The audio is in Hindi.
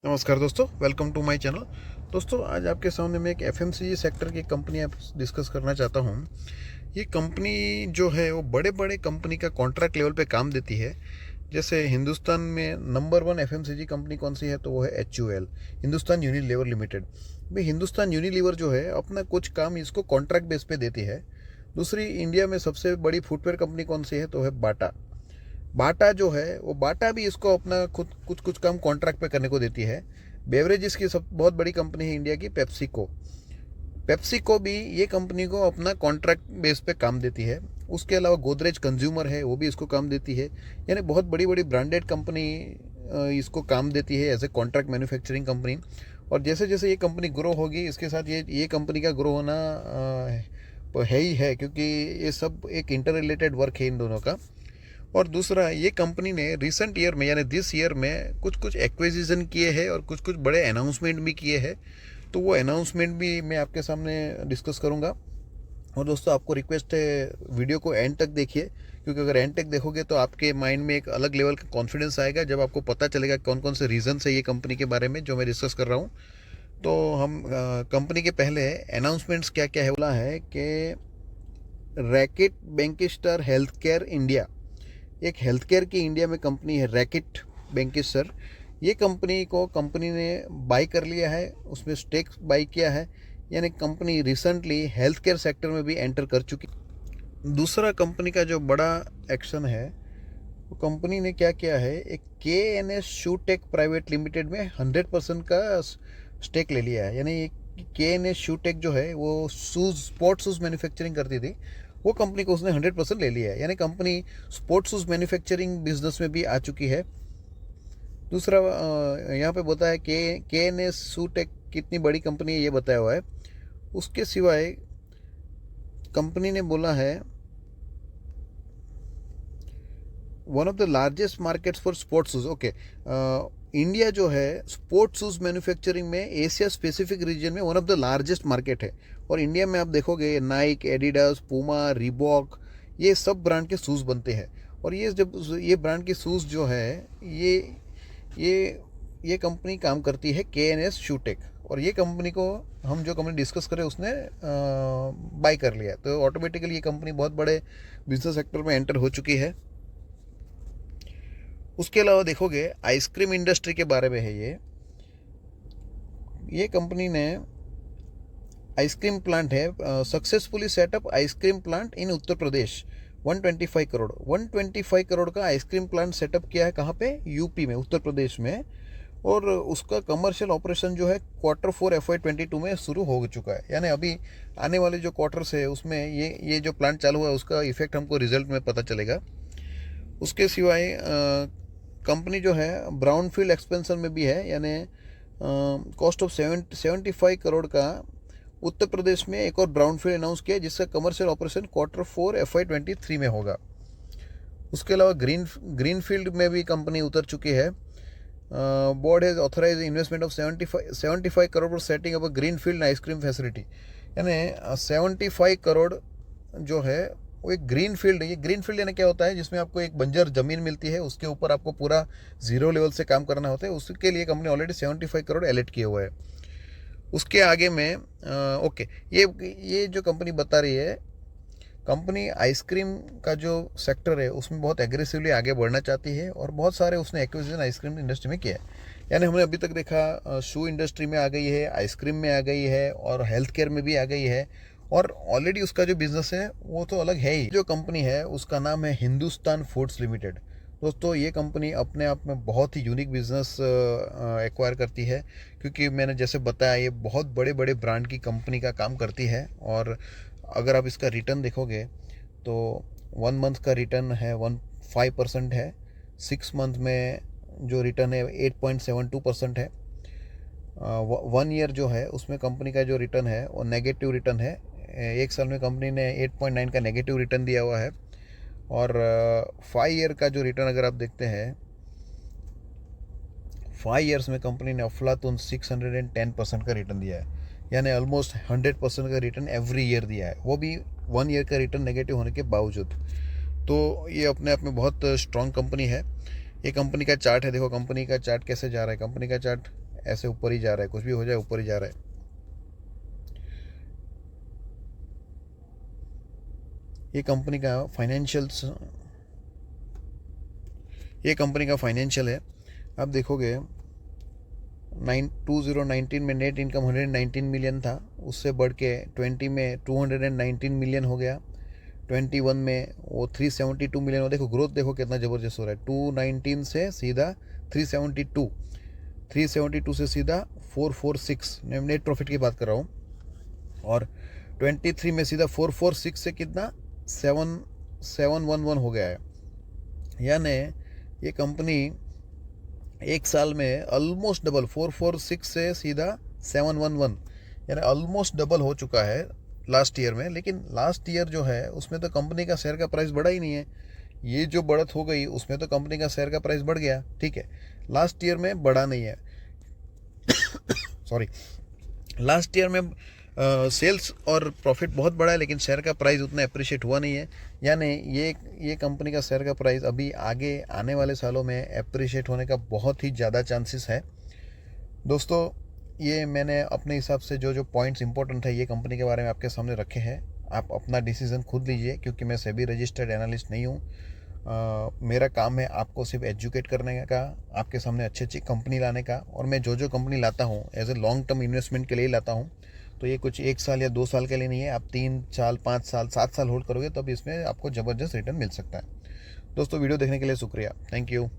नमस्कार दोस्तों, वेलकम टू माय चैनल। दोस्तों, आज आपके सामने मैं एक एफएमसीजी सेक्टर की कंपनी आप डिस्कस करना चाहता हूँ। ये कंपनी जो है वो बड़े बड़े कंपनी का कॉन्ट्रैक्ट लेवल पे काम देती है। जैसे हिंदुस्तान में नंबर वन एफएमसीजी कंपनी कौन सी है, तो वो है एचयूएल, हिंदुस्तान यूनिलीवर लिमिटेड। भाई, हिंदुस्तान यूनिलीवर जो है अपना कुछ काम इसको कॉन्ट्रैक्ट बेस पे देती है। दूसरी, इंडिया में सबसे बड़ी फुटवेयर कंपनी कौन सी है, तो है बाटा। बाटा जो है वो बाटा भी इसको अपना खुद कुछ कुछ काम कॉन्ट्रैक्ट पे करने को देती है। बेवरेजेस की सब बहुत बड़ी कंपनी है इंडिया की, पेप्सिको। पेप्सिको भी ये कंपनी को अपना कॉन्ट्रैक्ट बेस पे काम देती है। उसके अलावा गोदरेज कंज्यूमर है, वो भी इसको काम देती है। यानी बहुत बड़ी बड़ी ब्रांडेड कंपनी इसको काम देती है as a contract manufacturing company. और जैसे जैसे ये कंपनी ग्रो होगी, इसके साथ ये कंपनी का ग्रो होना है ही है, क्योंकि ये सब एक इंटर रिलेटेड वर्क है इन दोनों का। और दूसरा, ये कंपनी ने रिसेंट ईयर में यानी दिस ईयर में कुछ कुछ एक्विजिशन किए हैं और कुछ कुछ बड़े अनाउंसमेंट भी किए हैं। तो वो अनाउंसमेंट भी मैं आपके सामने डिस्कस करूंगा। और दोस्तों, आपको रिक्वेस्ट है, वीडियो को एंड तक देखिए, क्योंकि अगर एंड तक देखोगे तो आपके माइंड में एक अलग लेवल का कॉन्फिडेंस आएगा जब आपको पता चलेगा कौन कौन से रीजंस है ये कंपनी के बारे में जो मैं डिस्कस कर रहा हूँ। तो हम कंपनी के पहले अनाउंसमेंट्स क्या क्या है बोला है कि रैकेट बैंकिस्टर हेल्थ केयर इंडिया, एक हेल्थ केयर की इंडिया में कंपनी है रैकेट बैंकिस्टर। ये कंपनी ने बाई कर लिया है, उसमें स्टेक बाई किया है। यानी company recently health care sector में भी एंटर कर चुकी। दूसरा, कंपनी का जो बड़ा एक्शन है, वो कंपनी ने क्या किया है, एक KNS शूटेक प्राइवेट लिमिटेड में 100% का स्टेक ले लिया है। यानी KNS शूटेक जो है वो स्पोर्ट्स शूज़ मैन्युफैक्चरिंग करती थी, वो कंपनी को उसने 100% ले लिया है। यानी company sports shoes manufacturing business में भी आ चुकी है। दूसरा, यहाँ पे बताया कि KNS शूटेक कितनी बड़ी कंपनी है ये बताया हुआ है। उसके सिवाय कंपनी ने बोला है one of the largest markets for sports shoes. Okay, India जो है स्पोर्ट्स शूज मैन्युफैक्चरिंग में एशिया स्पेसिफिक रीजन में one of the largest market है। और इंडिया में आप देखोगे नाइक, एडिडास, पूमा, रिबॉक, ये सब ब्रांड के शूज़ बनते हैं। और ये ब्रांड के शूज़ जो है, ये ये कंपनी काम करती है KNS शूटेक। और ये कंपनी को हम जो कंपनी डिस्कस करें उसने बाय कर लिया, तो ऑटोमेटिकली ये कंपनी बहुत बड़े बिजनेस सेक्टर में एंटर हो चुकी है। उसके अलावा देखोगे आइसक्रीम इंडस्ट्री के बारे में है ये कंपनी ने आइसक्रीम प्लांट है, successfully set up ice cream plant in Uttar Pradesh. 125 crore का आइसक्रीम प्लांट सेटअप किया है। कहाँ पे? यूपी में, उत्तर प्रदेश में। और उसका कमर्शियल ऑपरेशन जो है Q4 FY22 में शुरू हो चुका है। यानी अभी आने वाले जो क्वार्टर्स है उसमें ये जो प्लांट चालू हुआ है उसका इफेक्ट हमको रिजल्ट में पता चलेगा। उसके सिवाय कंपनी जो है ब्राउन फील्ड एक्सपेंशन में भी है। यानी कॉस्ट ऑफ 75 करोड़ का उत्तर प्रदेश में एक और ब्राउन फील्ड अनाउंस किया, जिसका कमर्शियल ऑपरेशन Q4 FY23 में होगा। उसके अलावा ग्रीन फील्ड में भी कंपनी उतर चुकी है। Board has authorise investment of 75 crore for setting up a green field ice cream facility. यानी 75 करोड़ जो है वो एक ग्रीन फील्ड है। ये ग्रीन फील्ड यानी क्या होता है, जिसमें आपको एक बंजर ज़मीन मिलती है, उसके ऊपर आपको पूरा जीरो लेवल से काम करना होता है। उसके लिए कंपनी ऑलरेडी 75 करोड़ एलोट किए हुए है। उसके आगे में ओके, ये जो कंपनी बता रही है, कंपनी आइसक्रीम का जो सेक्टर है उसमें बहुत एग्रेसिवली आगे बढ़ना चाहती है और बहुत सारे उसने एक्विजिशन आइसक्रीम इंडस्ट्री में किया है। यानी हमने अभी तक देखा शू इंडस्ट्री में आ गई है, आइसक्रीम में आ गई है और हेल्थ केयर में भी आ गई है। और ऑलरेडी उसका जो बिजनेस है वो तो अलग है ही। जो कंपनी है उसका नाम है हिंदुस्तान फूड्स लिमिटेड। दोस्तों, ये कंपनी अपने आप में बहुत ही यूनिक बिजनेस एक्वायर करती है, क्योंकि मैंने जैसे बताया ये बहुत बड़े बड़े ब्रांड की कंपनी का काम करती है। और अगर आप इसका रिटर्न देखोगे तो 1 मंथ का रिटर्न है 5% है, 6 मंथ में जो रिटर्न है 8.72% है। 1 ईयर जो है उसमें कंपनी का जो रिटर्न है वो नेगेटिव रिटर्न है। एक साल में कंपनी ने 8.9 का नेगेटिव रिटर्न दिया हुआ है। और 5 ईयर का जो रिटर्न अगर आप देखते हैं, 5 ईयर्स में कंपनी ने अफलातून 610% का रिटर्न दिया है। यानी ऑलमोस्ट 100% का रिटर्न एवरी ईयर दिया है, वो भी 1 ईयर का रिटर्न नेगेटिव होने के बावजूद। तो ये अपने आप में बहुत स्ट्रॉन्ग कंपनी है। ये कंपनी का चार्ट है, देखो कंपनी का चार्ट कैसे जा रहा है। कंपनी का चार्ट ऐसे ऊपर ही जा रहा है, कुछ भी हो जाए ऊपर ही जा रहा है। ये कंपनी का फाइनेंशियल है। आप देखोगे 2019 में नेट इनकम 119 मिलियन था, उससे बढ़ के 20 में 219 मिलियन हो गया, 21 में वो 372 मिलियन हो। देखो ग्रोथ देखो कितना ज़बरदस्त हो रहा है, 219 से सीधा 372, 372 से सीधा 446, नेट प्रॉफिट की बात कर रहा हूँ। और 23 में सीधा 446 से कितना 711 हो गया है। यानी ये कंपनी एक साल में ऑलमोस्ट डबल, 446 से सीधा 711, यानी ऑलमोस्ट डबल हो चुका है लास्ट ईयर में। लेकिन लास्ट ईयर जो है उसमें तो कंपनी का शेयर का प्राइस बढ़ा ही नहीं है। ये जो बढ़त हो गई उसमें तो कंपनी का शेयर का प्राइस बढ़ गया, ठीक है, लास्ट ईयर में बढ़ा नहीं है। सॉरी, लास्ट ईयर में सेल्स और प्रॉफिट बहुत बड़ा है, लेकिन शेयर का प्राइस उतना अप्रिशिएट हुआ नहीं है। यानी ये कंपनी का शेयर का प्राइस अभी आगे आने वाले सालों में अप्रिशिएट होने का बहुत ही ज़्यादा चांसेस है। दोस्तों, ये मैंने अपने हिसाब से जो पॉइंट्स इंपॉर्टेंट है ये कंपनी के बारे में आपके सामने रखे हैं। आप अपना डिसीज़न खुद लीजिए, क्योंकि मैं सेबी रजिस्टर्ड एनालिस्ट नहीं हूँ। मेरा काम है आपको सिर्फ एजुकेट करने का, आपके सामने अच्छी अच्छी कंपनी लाने का। और मैं जो कंपनी लाता हूँ as a long term investment के लिए लाता हूँ। तो ये कुछ 1 साल या 2 साल के लिए नहीं है। आप 3 साल, 5 साल, 7 साल होल्ड करोगे तब इसमें आपको ज़बरदस्त रिटर्न मिल सकता है। दोस्तों, वीडियो देखने के लिए शुक्रिया। Thank you.